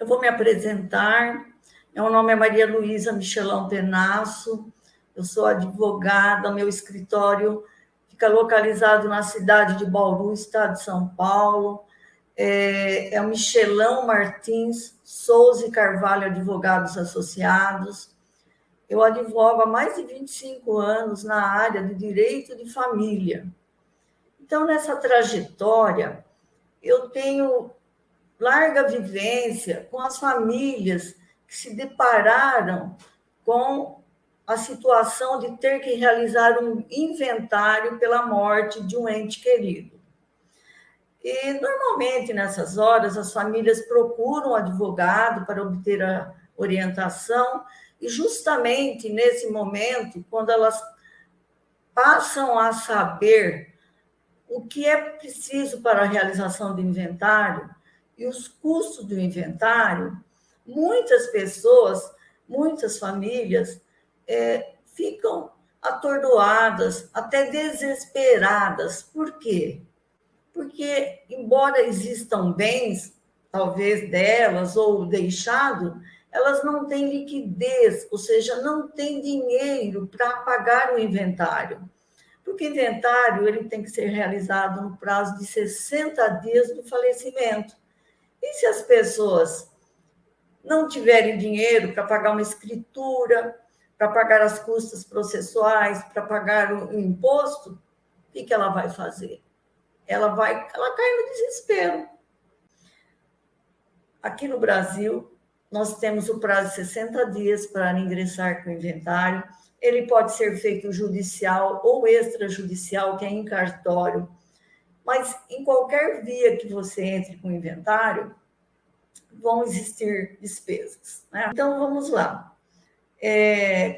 Eu vou me apresentar. Meu nome é Maria Luísa Michelão Penasso, eu sou advogada, meu escritório fica localizado na cidade de Bauru, estado de São Paulo. É o Michelão Martins Souza e Carvalho Advogados Associados. Eu advogo há mais de 25 anos na área de direito de família. Então, nessa trajetória, eu tenho larga vivência com as famílias que se depararam com a situação de ter que realizar um inventário pela morte de um ente querido. E, normalmente, nessas horas, as famílias procuram um advogado para obter a orientação, e justamente nesse momento, quando elas passam a saber o que é preciso para a realização do inventário e os custos do inventário, muitas pessoas, muitas famílias ficam atordoadas, até desesperadas. Por quê? Porque, embora existam bens, talvez delas ou deixado, elas não têm liquidez, ou seja, não têm dinheiro para pagar o inventário. Porque o inventário ele tem que ser realizado no prazo de 60 dias do falecimento. E se as pessoas não tiverem dinheiro para pagar uma escritura, para pagar as custas processuais, para pagar o imposto, o que ela vai fazer? Ela cai no desespero. Aqui no Brasil, nós temos o prazo de 60 dias para ingressar com o inventário. Ele pode ser feito judicial ou extrajudicial, que é em cartório. Mas em qualquer via que você entre com o inventário, vão existir despesas, né? Então, vamos lá.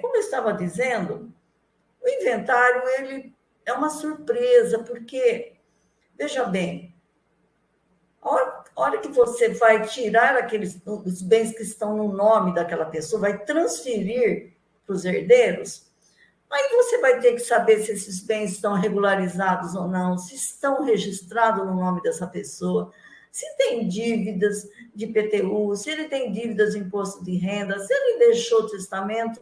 Como eu estava dizendo, o inventário ele é uma surpresa, porque, veja bem, a hora que você vai tirar os bens que estão no nome daquela pessoa, vai transferir para os herdeiros, aí você vai ter que saber se esses bens estão regularizados ou não, se estão registrados no nome dessa pessoa, se tem dívidas de IPTU, se ele tem dívidas de imposto de renda, se ele deixou testamento.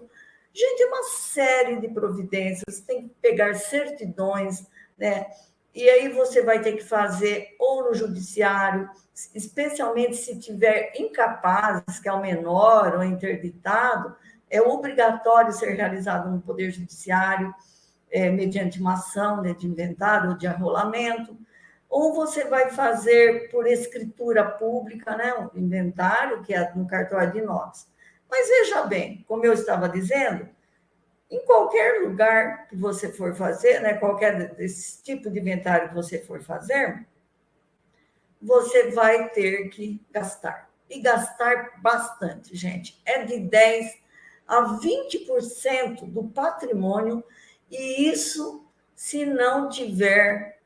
Gente, é uma série de providências, tem que pegar certidões, né? E aí você vai ter que fazer ou no judiciário, especialmente se tiver incapazes, que é o menor ou interditado, é obrigatório ser realizado no Poder Judiciário, mediante uma ação, né, de inventário ou de arrolamento, ou você vai fazer por escritura pública, né, o inventário, que é no cartório de notas. Mas veja bem, como eu estava dizendo, em qualquer lugar que você for fazer, né, qualquer desse tipo de inventário que você for fazer, você vai ter que gastar. E gastar bastante, gente. É de 10% a 20% do patrimônio, e isso se não tiver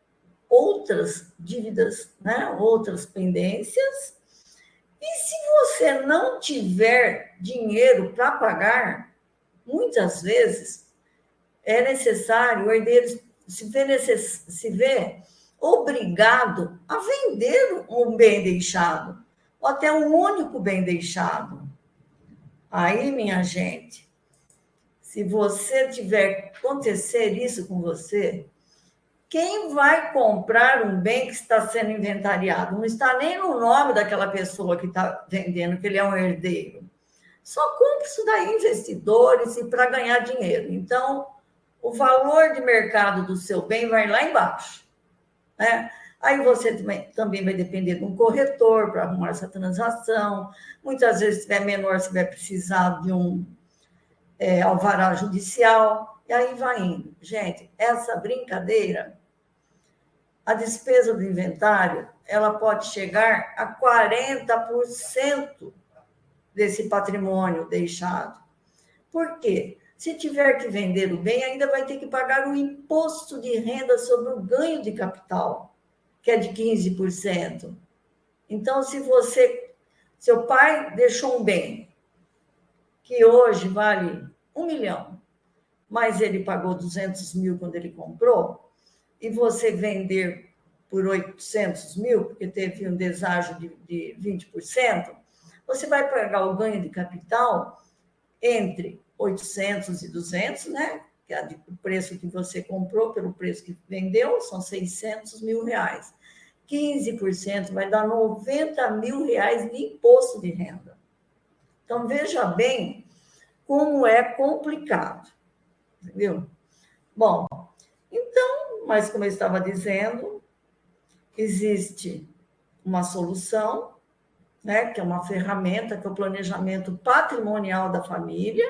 outras dívidas, né, outras pendências. E se você não tiver dinheiro para pagar, muitas vezes é necessário, o herdeiro se vê obrigado a vender um bem deixado, ou até um único bem deixado. Aí, minha gente, se você tiver acontecer isso com você, quem vai comprar um bem que está sendo inventariado? Não está nem no nome daquela pessoa que está vendendo, que ele é um herdeiro. Só compra isso daí investidores e para ganhar dinheiro. Então, o valor de mercado do seu bem vai lá embaixo, né? Aí você também vai depender de um corretor para arrumar essa transação. Muitas vezes, se tiver menor, você vai precisar de um alvará judicial. E aí vai indo. Gente, essa brincadeira, a despesa do inventário, ela pode chegar a 40% desse patrimônio deixado. Por quê? Se tiver que vender o bem, ainda vai ter que pagar o imposto de renda sobre o ganho de capital, que é de 15%. Então, se seu pai deixou um bem que hoje vale 1 milhão, mas ele pagou 200 mil quando ele comprou, e você vender por 800 mil, porque teve um deságio de 20%, você vai pagar o ganho de capital entre 800 e 200, né? Que é o preço que você comprou pelo preço que vendeu, são 600 mil reais. 15% vai dar 90 mil reais de imposto de renda. Então, veja bem como é complicado, entendeu? Bom, então, mas como eu estava dizendo, existe uma solução, né, que é uma ferramenta, que é o planejamento patrimonial da família,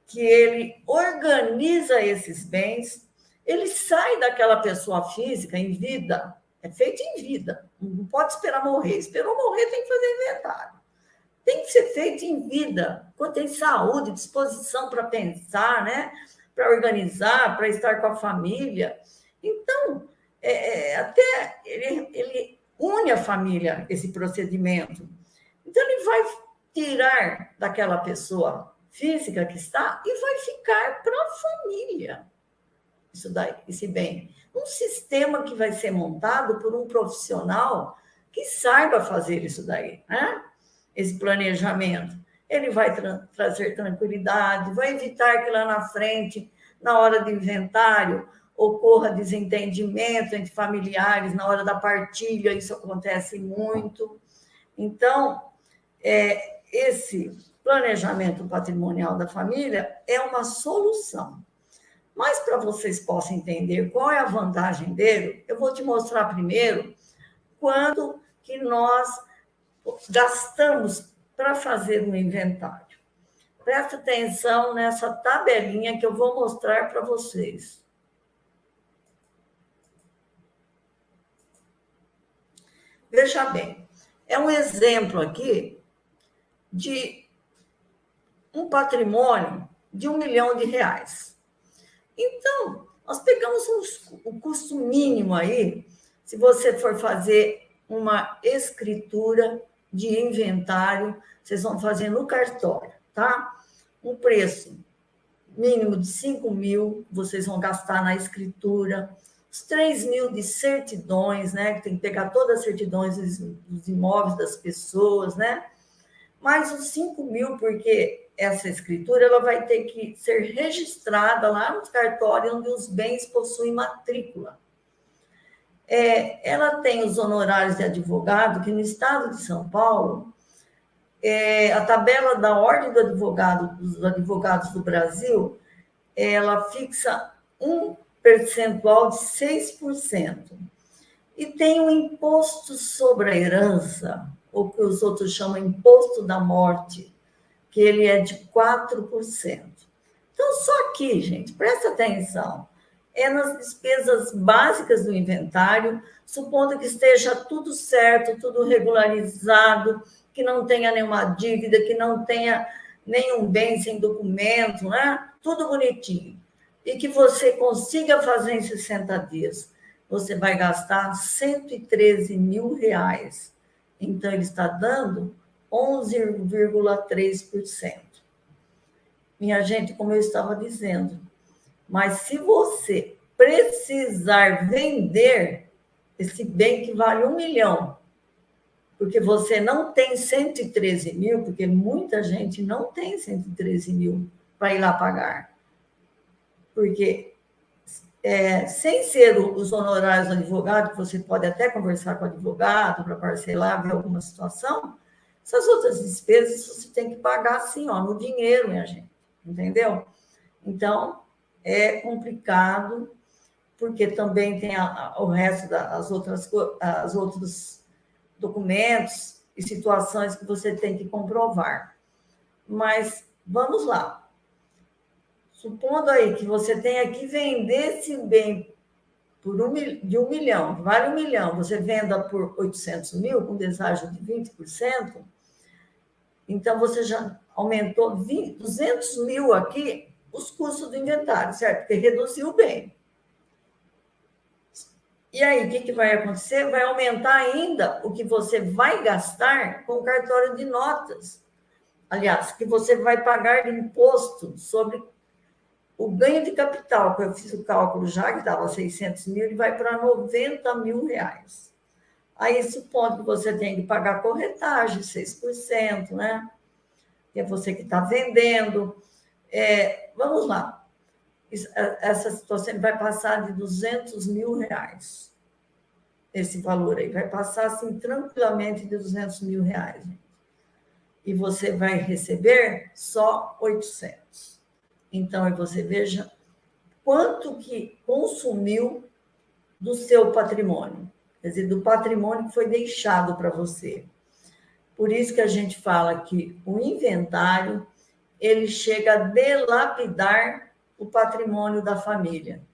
que ele organiza esses bens, ele sai daquela pessoa física em vida, é feito em vida, não pode esperar morrer. Esperou morrer, tem que fazer inventário. Tem que ser feito em vida, quando tem saúde, disposição para pensar, né? Para organizar, para estar com a família. Então, até ele une a família, esse procedimento. Então, ele vai tirar daquela pessoa física que está e vai ficar para a família. Isso daí, esse bem. Um sistema que vai ser montado por um profissional que saiba fazer isso daí, né? Esse planejamento. Ele vai trazer tranquilidade, vai evitar que lá na frente, na hora do inventário, ocorra desentendimento entre familiares, na hora da partilha, isso acontece muito. Então, esse planejamento patrimonial da família é uma solução. Mas para vocês possam entender qual é a vantagem dele, eu vou te mostrar primeiro quando que nós gastamos para fazer um inventário. Presta atenção nessa tabelinha que eu vou mostrar para vocês. Veja bem, é um exemplo aqui de um patrimônio de R$1 milhão. Então, nós pegamos o custo mínimo aí, se você for fazer uma escritura de inventário, vocês vão fazer no cartório, tá? Um preço mínimo de 5 mil, vocês vão gastar na escritura, os 3 mil de certidões, né? Que tem que pegar todas as certidões dos imóveis das pessoas, né? Mais os 5 mil, porque essa escritura ela vai ter que ser registrada lá no cartório onde os bens possuem matrícula. Ela tem os honorários de advogado, que no estado de São Paulo, a tabela da Ordem dos Advogados do Brasil, ela fixa um percentual de 6%. E tem o imposto sobre a herança, ou que os outros chamam imposto da morte, que ele é de 4%. Então, só aqui, gente, presta atenção, é nas despesas básicas do inventário, supondo que esteja tudo certo, tudo regularizado, que não tenha nenhuma dívida, que não tenha nenhum bem sem documento, né? Tudo bonitinho. E que você consiga fazer em 60 dias. Você vai gastar R$113 mil. Então, ele está dando 11,3%. Minha gente, como eu estava dizendo, mas se você precisar vender esse bem que vale R$1 milhão, porque você não tem 113 mil, porque muita gente não tem 113 mil para ir lá pagar. Porque sem ser os honorários do advogado, que você pode até conversar com o advogado para parcelar, ver alguma situação, essas outras despesas você tem que pagar assim, ó, no dinheiro, minha gente, entendeu? Então, é complicado, porque também tem o resto das outros documentos e situações que você tem que comprovar. Mas vamos lá. Supondo aí que você tenha que vender esse bem de R$1 milhão, vale R$1 milhão, você venda por 800 mil, com deságio de 20%, então você já aumentou 200 mil aqui os custos do inventário, certo? Porque reduziu o bem. E aí, o que vai acontecer? Vai aumentar ainda o que você vai gastar com o cartório de notas. Aliás, que você vai pagar de imposto sobre o ganho de capital, que eu fiz o cálculo já, que dava 600 mil, ele vai para R$90 mil. Aí supondo que você tem que pagar corretagem, 6%, né? Que é você que está vendendo. Vamos lá. Essa situação vai passar de R$200 mil. Esse valor aí vai passar assim tranquilamente de R$200 mil. E você vai receber só 800. Então, aí você veja quanto que consumiu do seu patrimônio, quer dizer, do patrimônio que foi deixado para você. Por isso que a gente fala que o inventário, ele chega a dilapidar o patrimônio da família.